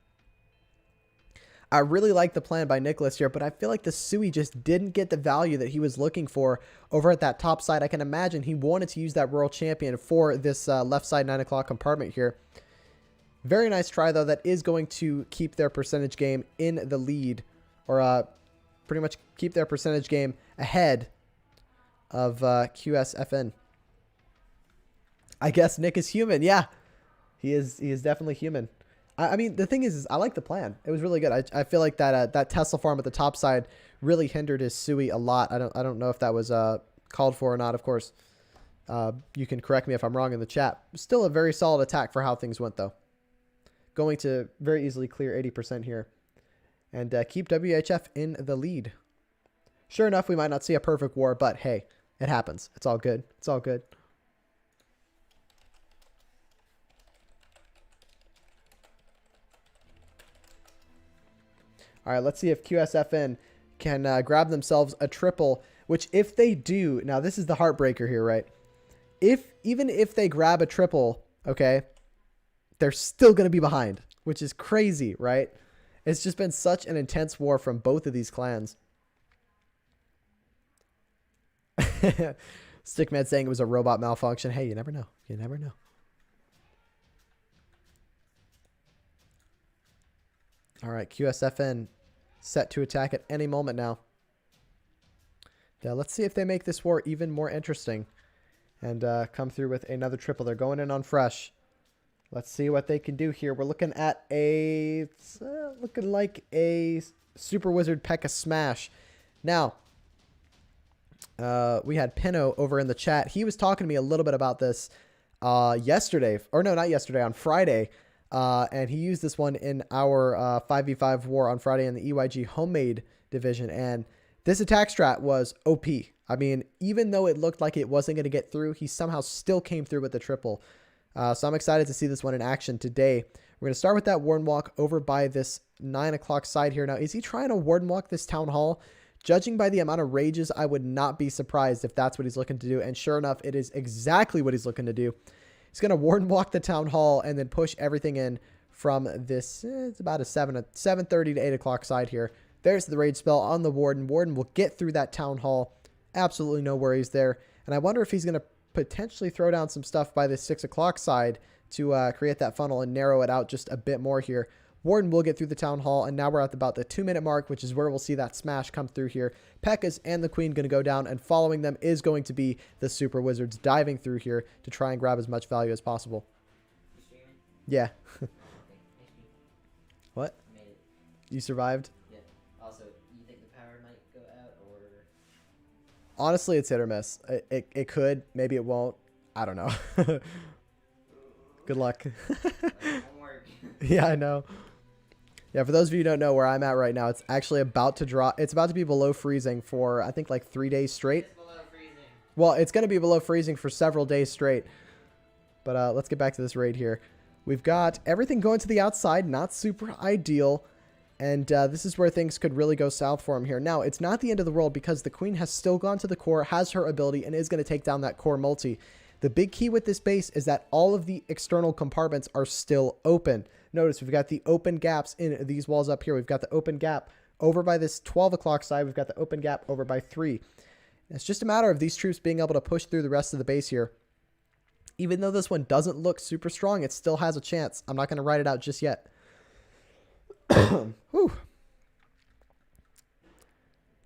I really like the plan by Nicholas here, but I feel like the Sui just didn't get the value that he was looking for over at that top side. I can imagine he wanted to use that Royal Champion for this left side 9 o'clock compartment here. Very nice try, though. That is going to keep their percentage game in the lead, or pretty much keep their percentage game ahead of QSFN. I guess Nick is human. Yeah, he is definitely human. I mean, the thing is I like the plan. It was really good. I feel like that that Tesla farm at the top side really hindered his Sui a lot. I don't know if that was called for or not. Of course, you can correct me if I'm wrong in the chat. Still a very solid attack for how things went, though. Going to very easily clear 80% here and keep WHF in the lead. Sure enough, we might not see a perfect war, but hey, it happens. It's all good. It's all good. All right, let's see if QSFN can grab themselves a triple, which if they do, now this is the heartbreaker here, right? Even if they grab a triple, okay, they're still going to be behind, which is crazy, right? It's just been such an intense war from both of these clans. Stickman saying it was a robot malfunction. Hey, you never know. You never know. All right, QSFN set to attack at any moment now. Yeah, let's see if they make this war even more interesting and come through with another triple. They're going in on fresh. Let's see what they can do here. We're looking at a looking like a Super Wizard P.E.K.K.A. smash. Now, we had Pinno over in the chat. He was talking to me a little bit about this yesterday, or no, not yesterday, on Friday. And he used this one in our 5v5 war on Friday in the EYG homemade division. And this attack strat was OP. I mean, even though it looked like it wasn't going to get through, he somehow still came through with the triple. So I'm excited to see this one in action today. We're going to start with that Warden Walk over by this 9 o'clock side here. Now, is he trying to Warden Walk this Town Hall? Judging by the amount of rages, I would not be surprised if that's what he's looking to do. And sure enough, it is exactly what he's looking to do. He's going to Warden Walk the Town Hall and then push everything in from this, it's about a 7:30 to 8 o'clock side here. There's the rage spell on the Warden. Warden will get through that Town Hall. Absolutely no worries there. And I wonder if he's going to potentially throw down some stuff by the 6 o'clock side to create that funnel and narrow it out just a bit more here. Warden will get through the Town Hall, and now we're at about the 2-minute mark, which is where we'll see that smash come through here. P.E.K.K.A.s and the Queen going to go down, and following them is going to be the Super Wizards diving through here to try and grab as much value as possible. Yeah. What? You survived? Yeah. Also, you think the power might go out, or? Honestly, it's hit or miss. It could. Maybe it won't. I don't know. Good luck. Yeah, I know. Yeah, for those of you who don't know where I'm at right now, it's actually about to drop. It's about to be below freezing for, I think, like 3 days straight. It's below freezing. Well, it's going to be below freezing for several days straight. But let's get back to this raid here. We've got everything going to the outside, not super ideal. And this is where things could really go south for him here. Now, it's not the end of the world because the Queen has still gone to the core, has her ability, and is going to take down that core multi. The big key with this base is that all of the external compartments are still open. Notice we've got the open gaps in these walls up here. We've got the open gap over by this 12 o'clock side. We've got the open gap over by 3. It's just a matter of these troops being able to push through the rest of the base here. Even though this one doesn't look super strong, it still has a chance. I'm not going to write it out just yet. Whew.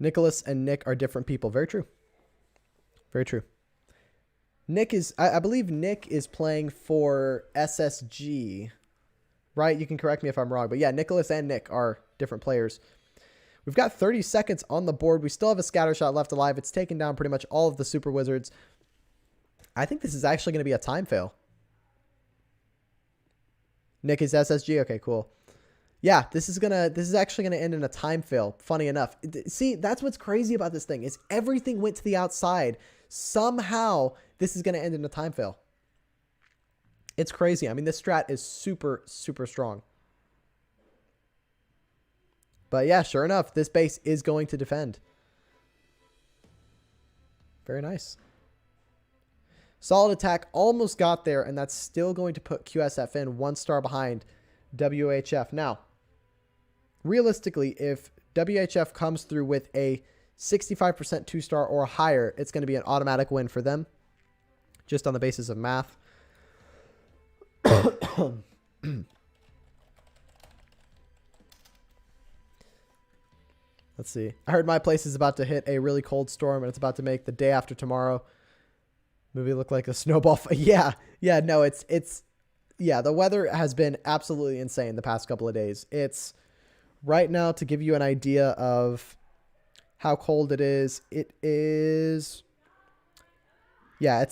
Nicholas and Nick are different people. Very true. Very true. Nick is, I believe Nick is playing for SSG, right? You can correct me if I'm wrong, but yeah, Nicholas and Nick are different players. We've got 30 seconds on the board. We still have a scatter shot left alive. It's taken down pretty much all of the Super Wizards. I think this is actually going to be a time fail. Nick is SSG. Okay, cool. Yeah, this is actually going to end in a time fail. Funny enough. See, that's what's crazy about this thing is everything went to the outside. somehow this is going to end in a time fail. It's crazy. I mean, this strat is super, super strong. But yeah, sure enough, this base is going to defend. Very nice. Solid attack, almost got there, and that's still going to put QSFN 1 star behind WHF. Now, realistically, if WHF comes through with a 65% 2-star or higher, it's going to be an automatic win for them, just on the basis of math. Let's see. I heard my place is about to hit a really cold storm, and it's about to make the day after tomorrow movie look like a snowball. Yeah. No, yeah, the weather has been absolutely insane the past couple of days. It's right now, to give you an idea of how cold it is. It's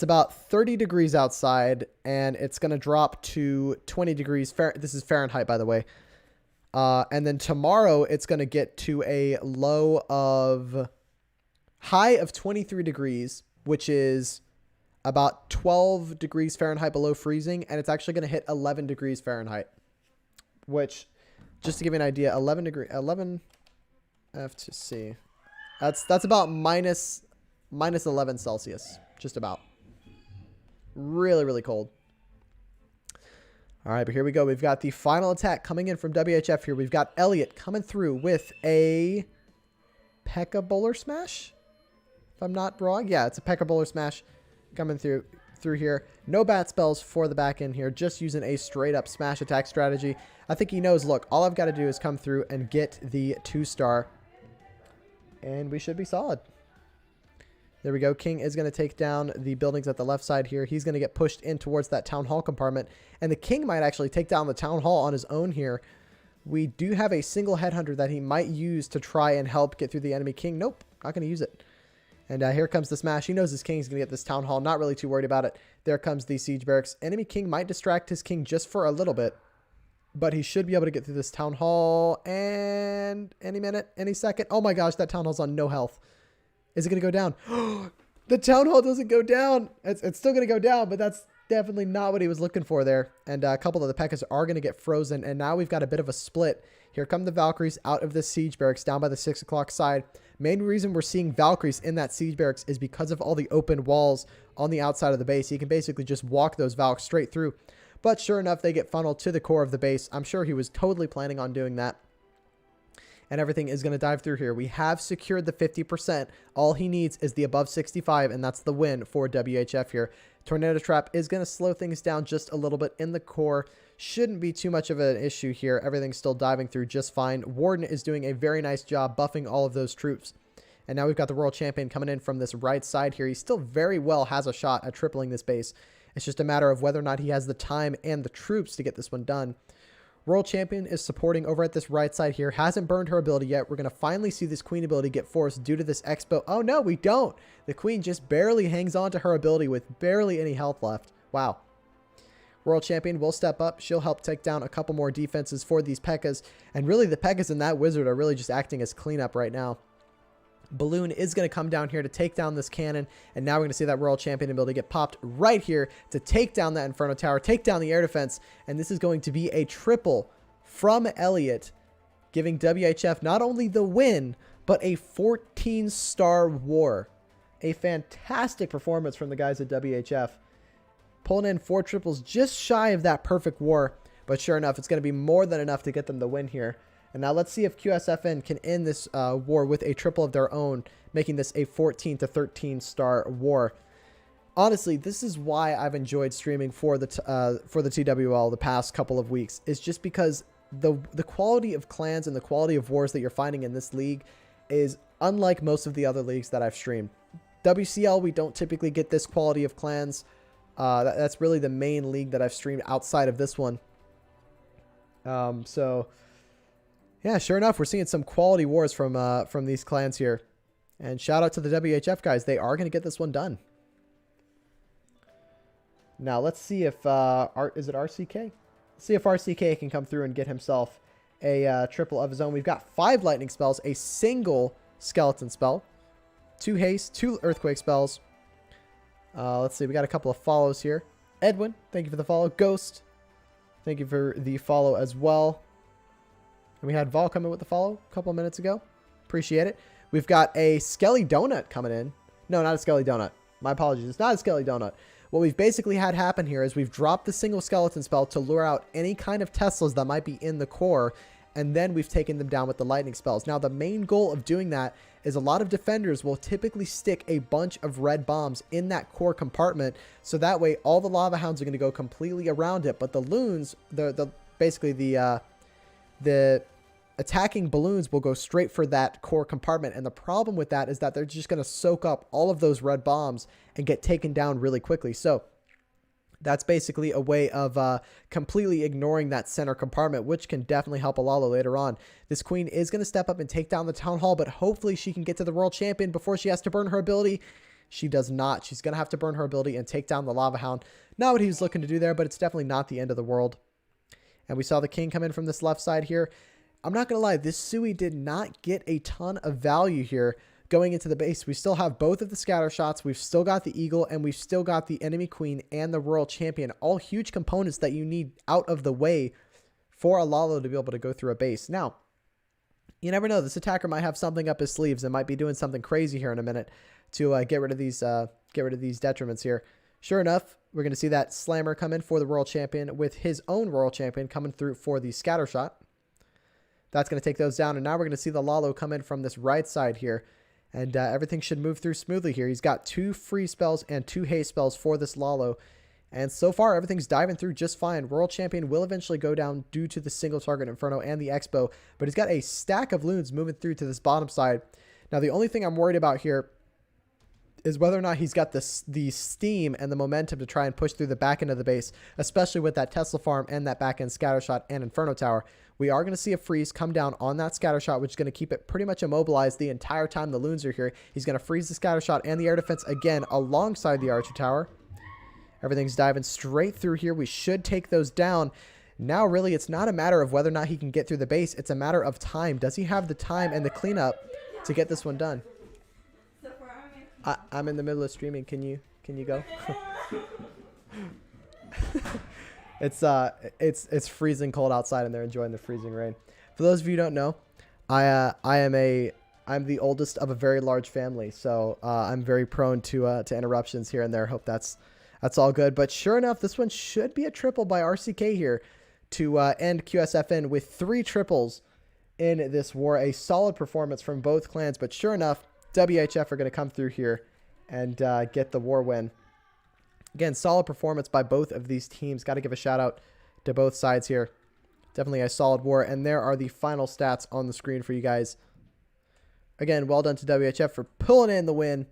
about 30 degrees outside, and it's going to drop to 20 degrees. This is Fahrenheit, by the way. And then tomorrow it's going to get to a high of 23 degrees, which is about 12 degrees Fahrenheit below freezing. And it's actually going to hit 11 degrees Fahrenheit, which, just to give you an idea, 11 F2C. That's about minus 11 Celsius, just about. Really, really cold. All right, but here we go. We've got the final attack coming in from WHF here. We've got Elliot coming through with a P.E.K.K.A. Bowler Smash, if I'm not wrong. Yeah, it's a P.E.K.K.A. Bowler Smash coming through here. No bat spells for the back end here, just using a straight-up smash attack strategy. I think he knows, look, all I've got to do is come through and get the 2-star, and we should be solid. There we go. King is going to take down the buildings at the left side here. He's going to get pushed in towards that town hall compartment. And the king might actually take down the town hall on his own here. We do have a single headhunter that he might use to try and help get through the enemy king. Nope, not going to use it. And here comes the smash. He knows his king's going to get this town hall. Not really too worried about it. There comes the siege barracks. Enemy king might distract his king just for a little bit, but he should be able to get through this town hall. And any minute, any second. Oh my gosh, that town hall's on no health. Is it going to go down? The town hall doesn't go down. It's still going to go down, but that's definitely not what he was looking for there. And a couple of the P.E.K.K.A.s are going to get frozen. And now we've got a bit of a split. Here come the Valkyries out of the siege barracks down by the 6 o'clock side. Main reason we're seeing Valkyries in that siege barracks is because of all the open walls on the outside of the base. He can basically just walk those Valks straight through. But sure enough, they get funneled to the core of the base. I'm sure he was totally planning on doing that. And everything is going to dive through here. We have secured the 50%. All he needs is the above 65, and that's the win for WHF here. Tornado Trap is going to slow things down just a little bit in the core. Shouldn't be too much of an issue here. Everything's still diving through just fine. Warden is doing a very nice job buffing all of those troops. And now we've got the Royal Champion coming in from this right side here. He still very well has a shot at tripling this base. It's just a matter of whether or not he has the time and the troops to get this one done. Royal Champion is supporting over at this right side here. Hasn't burned her ability yet. We're going to finally see this Queen ability get forced due to this Expo. Oh, no, we don't. The Queen just barely hangs on to her ability with barely any health left. Wow. Royal Champion will step up. She'll help take down a couple more defenses for these P.E.K.K.A.s. And really, the P.E.K.K.A.s and that Wizard are really just acting as cleanup right now. Balloon is going to come down here to take down this cannon, and now we're going to see that Royal Champion ability get popped right here to take down that Inferno Tower, take down the air defense, and this is going to be a triple from Elliot, giving WHF not only the win, but a 14-star war. A fantastic performance from the guys at WHF. Pulling in 4 triples just shy of that perfect war, but sure enough, it's going to be more than enough to get them the win here. And now let's see if QSFN can end this war with a triple of their own, making this a 14 to 13-star war. Honestly, this is why I've enjoyed streaming for the TWL the past couple of weeks. Is just because the quality of clans and the quality of wars that you're finding in this league is unlike most of the other leagues that I've streamed. WCL, we don't typically get this quality of clans. That's really the main league that I've streamed outside of this one. So yeah, sure enough, we're seeing some quality wars from these clans here. And shout out to the WHF guys. They are going to get this one done. Now, let's see if... is it RCK? Let's see if RCK can come through and get himself a triple of his own. We've got 5 lightning spells, a single skeleton spell, 2 haste, 2 earthquake spells, Let's see. We got a couple of follows here. Edwin, thank you for the follow. Ghost, thank you for the follow as well. And we had Vol come in with the follow a couple of minutes ago. Appreciate it. We've got a Skelly Donut coming in. No, not a Skelly Donut. My apologies. It's not a Skelly Donut. What we've basically had happen here is we've dropped the single skeleton spell to lure out any kind of Teslas that might be in the core, and then we've taken them down with the lightning spells. Now, the main goal of doing that is a lot of defenders will typically stick a bunch of red bombs in that core compartment, so that way all the lava hounds are going to go completely around it, but the loons, basically the attacking balloons will go straight for that core compartment. And the problem with that is that they're just going to soak up all of those red bombs and get taken down really quickly. So that's basically a way of completely ignoring that center compartment, which can definitely help Alalo later on. This queen is going to step up and take down the town hall, but hopefully she can get to the world champion before she has to burn her ability. She does not. She's going to have to burn her ability and take down the lava hound. Not what he was looking to do there, but it's definitely not the end of the world. And we saw the king come in from this left side here. I'm not going to lie, this Sui did not get a ton of value here going into the base. We still have both of the scatter shots. We've still got the eagle, and we've still got the enemy queen and the royal champion. All huge components that you need out of the way for Alalo to be able to go through a base. Now, you never know. This attacker might have something up his sleeves and might be doing something crazy here in a minute to get rid of these detriments here. Sure enough, we're going to see that slammer come in for the royal champion with his own royal champion coming through for the scatter shot. That's going to take those down. And now we're going to see the Lalo come in from this right side here. And everything should move through smoothly here. He's got 2 free spells and 2 haste spells for this Lalo. And so far, everything's diving through just fine. Royal Champion will eventually go down due to the single target Inferno and the Expo. But he's got a stack of loons moving through to this bottom side. Now, the only thing I'm worried about here is whether or not he's got the steam and the momentum to try and push through the back end of the base, especially with that Tesla farm and that back end scatter shot and Inferno Tower. We are going to see a freeze come down on that scatter shot, which is going to keep it pretty much immobilized the entire time the loons are here. He's going to freeze the scatter shot and the air defense again alongside the Archer Tower. Everything's diving straight through here. We should take those down. Now, really, it's not a matter of whether or not he can get through the base. It's a matter of time. Does he have the time and the cleanup to get this one done? I'm in the middle of streaming. Can you go? It's freezing cold outside and they're enjoying the freezing rain. For those of you who don't know, I'm the oldest of a very large family, so I'm very prone to interruptions here and there. Hope that's all good. But sure enough, this one should be a triple by RCK here to end QSFN with 3 triples in this war. A solid performance from both clans, but sure enough, WHF are going to come through here and get the war win. Again, solid performance by both of these teams. Got to give a shout out to both sides here. Definitely a solid war. And there are the final stats on the screen for you guys. Again, well done to WHF for pulling in the win.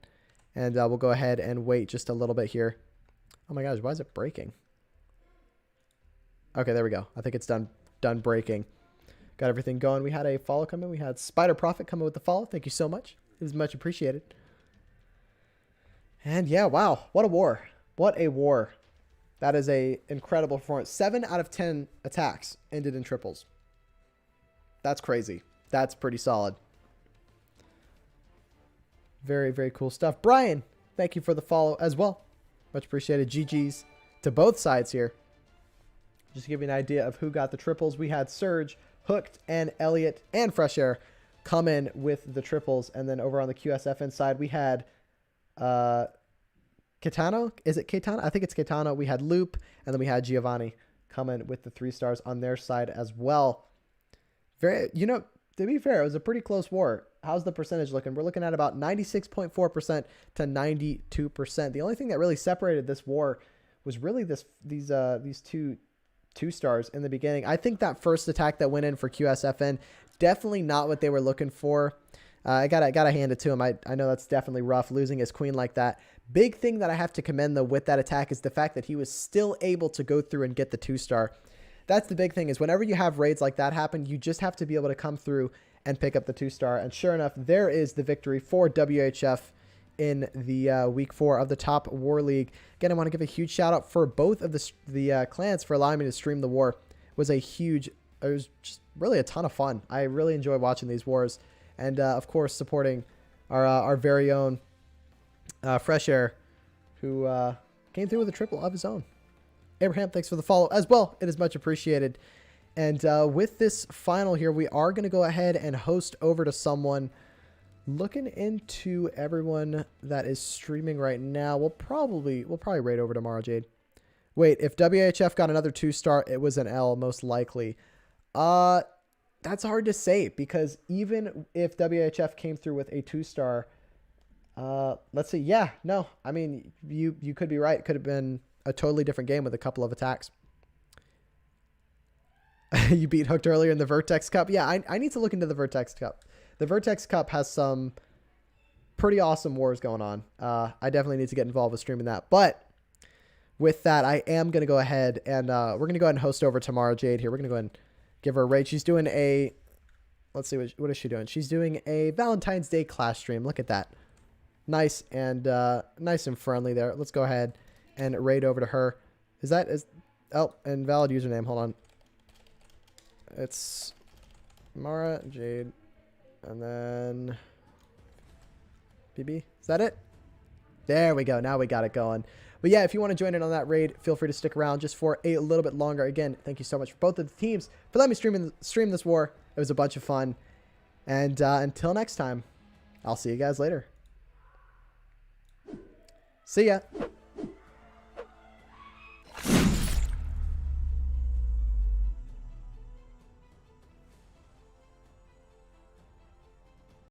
And we'll go ahead and wait just a little bit here. Oh my gosh, why is it breaking? Okay, there we go. I think it's done breaking. Got everything going. We had a follow come in. We had Spider Prophet come in with the follow. Thank you so much. It was much appreciated. And yeah, wow. What a war. What a war. That is a incredible performance. 7 out of 10 attacks ended in triples. That's crazy. That's pretty solid. Very, very cool stuff. Brian, thank you for the follow as well. Much appreciated. GG's to both sides here. Just to give you an idea of who got the triples, we had Surge, Hooked, and Elliot, and Fresh Air come in with the triples. And then over on the QSFN side, we had Kitano. Is it Kitano? I think it's Kitano. We had Loop, and then we had Giovanni come in with the 3 stars on their side as well. Very, to be fair, it was a pretty close war. How's the percentage looking? We're looking at about 96.4% to 92%. The only thing that really separated this war was really these two stars in the beginning. I think that first attack that went in for QSFN, definitely not what they were looking for. I gotta hand it to him. I know that's definitely rough, losing his queen like that. Big thing that I have to commend, though, with that attack is the fact that he was still able to go through and get the 2-star. That's the big thing, is whenever you have raids like that happen, you just have to be able to come through and pick up the 2-star. And sure enough, there is the victory for WHF in the week 4 of the Top War League. Again, I want to give a huge shout out for both of the clans for allowing me to stream the war. It was just really a ton of fun. I really enjoy watching these wars. And of course, supporting our very own Fresh Air, who came through with a triple of his own. Abraham, thanks for the follow as well. It is much appreciated. And with this final here, we are going to go ahead and host over to someone. Looking into everyone that is streaming right now, we'll probably raid over tomorrow, Jade. Wait, if WHF got another 2-star, it was an L, most likely. That's hard to say, because even if WHF came through with a 2-star, let's see. Yeah, no, I mean, you could be right. It could have been a totally different game with a couple of attacks. You beat Hooked earlier in the Vertex Cup. Yeah, I need to look into the Vertex Cup. The Vertex Cup has some pretty awesome wars going on. I definitely need to get involved with streaming that. But with that, I am going to go ahead and we're going to go ahead and host over Tamara Jade here. We're going to go ahead and give her a raid. She's doing a, let's see, what is she doing? She's doing a Valentine's Day class stream. Look at that. Nice and friendly there. Let's go ahead and raid over to her. Oh, and valid username. Hold on. It's Mara Jade. And then BB. Is that it? There we go. Now we got it going. But yeah, if you want to join in on that raid, feel free to stick around just for a little bit longer. Again, thank you so much for both of the teams for letting me stream this war. It was a bunch of fun. And until next time, I'll see you guys later. See ya.